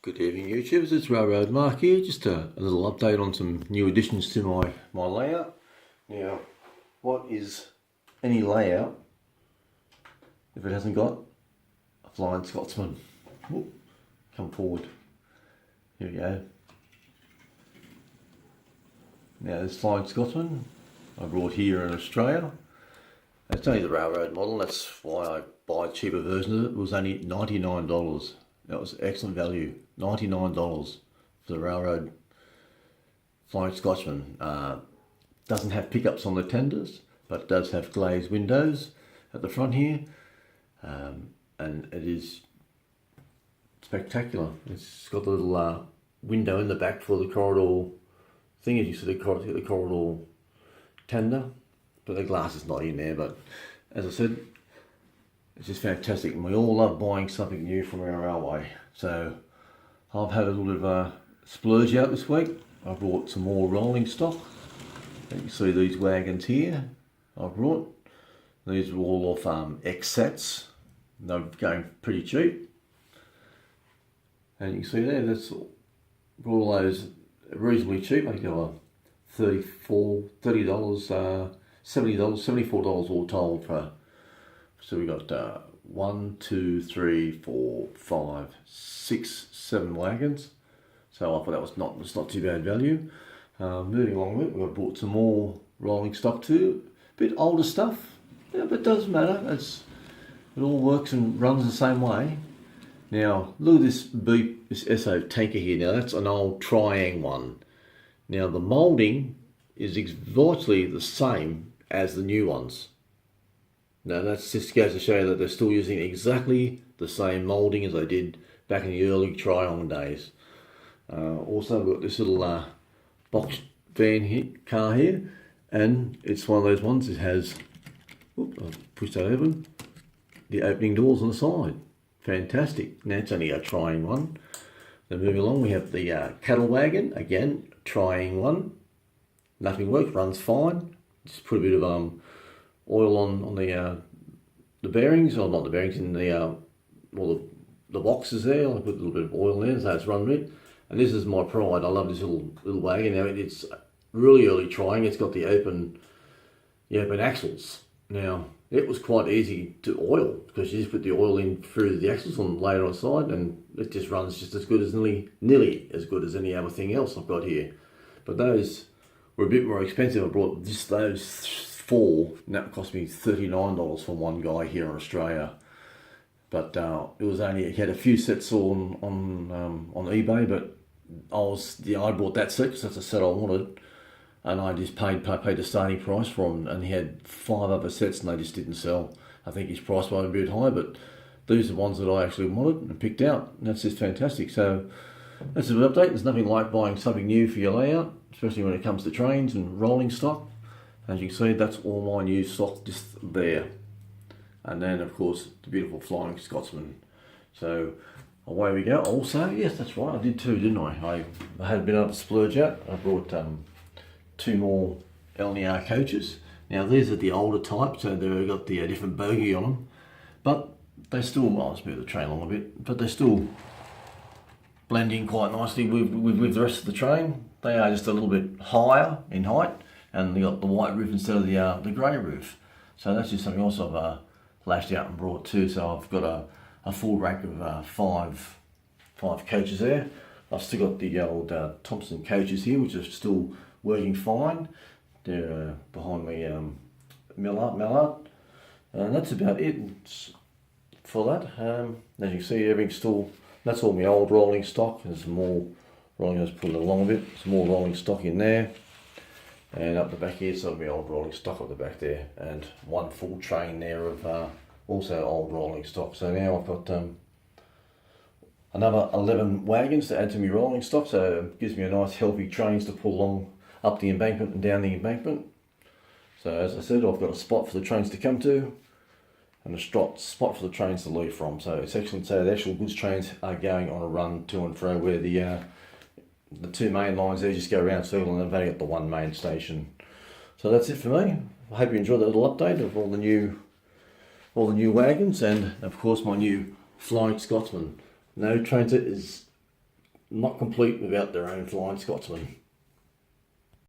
Good evening, YouTubers. It's Railroad Mark here. Just a little update on some new additions to my layout. Now, what is any layout if it hasn't got a Flying Scotsman? Whoop, come forward. Here we go. Now, this Flying Scotsman I brought here in Australia. It's only the railroad model. That's why I buy a cheaper version of it. It was only $99. That was excellent value. $99 for the railroad Flying Scotsman. Doesn't have pickups on the tenders, but does have glazed windows at the front here. And it is spectacular. It's got the little window in the back for the corridor thing, as you see the corridor tender. But the glass is not in there, but as I said, it's just fantastic, and we all love buying something new from our railway. So I've had a little bit of a splurge out this week. I brought some more rolling stock. You can see these wagons here I've brought. These are all off X-Sats. They're going pretty cheap. And you can see there, that's brought all those reasonably cheap. I think they were $30, $74 all told for. So we got 1, 2, 3, 4, 5, 6, 7 wagons. So I thought it's not too bad value. Moving along with it, we've bought some more rolling stock too. A bit older stuff, yeah, but it doesn't matter. It all works and runs the same way. Now look at this SO tanker here. Now that's an old Triang one. Now the moulding is virtually the same as the new ones. Now that just goes to show that they're still using exactly the same moulding as they did back in the early Triang days. Also we've got this little box van car here, and it's one of those ones that has, I'll push that open, the opening doors on the side. Fantastic. Now it's only a Triang one. Then moving along, we have the cattle wagon, again, Triang one. Nothing works, runs fine. Just put a bit of oil on the bearings, or not the bearings, in the boxes there. I put a little bit of oil there, so it's run red. And this is my pride. I love this little wagon. Now it's really early Triang. It's got the open axles. Now it was quite easy to oil because you just put the oil in through the axles and lay it on the side, and it just runs just as good as nearly as good as any other thing else I've got here. But those were a bit more expensive. I brought just those 4, and that cost me $39 for one guy here in Australia. But it had a few sets on eBay, but I bought that set because that's a set I wanted, and I just paid the starting price for him, and he had 5 other sets and they just didn't sell. I think his price might have been a bit high, but these are the ones that I actually wanted and picked out, and that's just fantastic. So that's an update. There's nothing like buying something new for your layout, especially when it comes to trains and rolling stock. As you can see, that's all my new stock just there. And then of course the beautiful Flying Scotsman. So away we go. Also, yes, that's right, I did too, didn't I? I had been able to splurge out. I brought 2 more LNR coaches. Now these are the older type, so they've got the different bogie on them, but they still, I'll just move the train along a bit, but they still blend in quite nicely with the rest of the train. They are just a little bit higher in height, and they got the white roof instead of the grey roof. So that's just something else I've lashed out and brought too. So I've got a full rack of 5 coaches there. I've still got the old Thompson coaches here, which are still working fine. They're behind me, Mallard. And that's about it for that. As you can see, everything's still, that's all my old rolling stock. There's some more rolling, let's put it along a bit, some more rolling stock in there. And up the back here, some of my old rolling stock up the back there, and one full train there of also old rolling stock. So now I've got another 11 wagons to add to my rolling stock, so it gives me a nice healthy trains to pull along up the embankment and down the embankment. So as I said, I've got a spot for the trains to come to and a spot for the trains to leave from. So it's excellent. So the actual goods trains are going on a run to and fro, where the 2 main lines there just go around circle, and they've only got the 1 main station. So that's it for me. I hope you enjoyed that little update of all the new wagons, and of course my new Flying Scotsman. No train set is not complete without their own Flying Scotsman.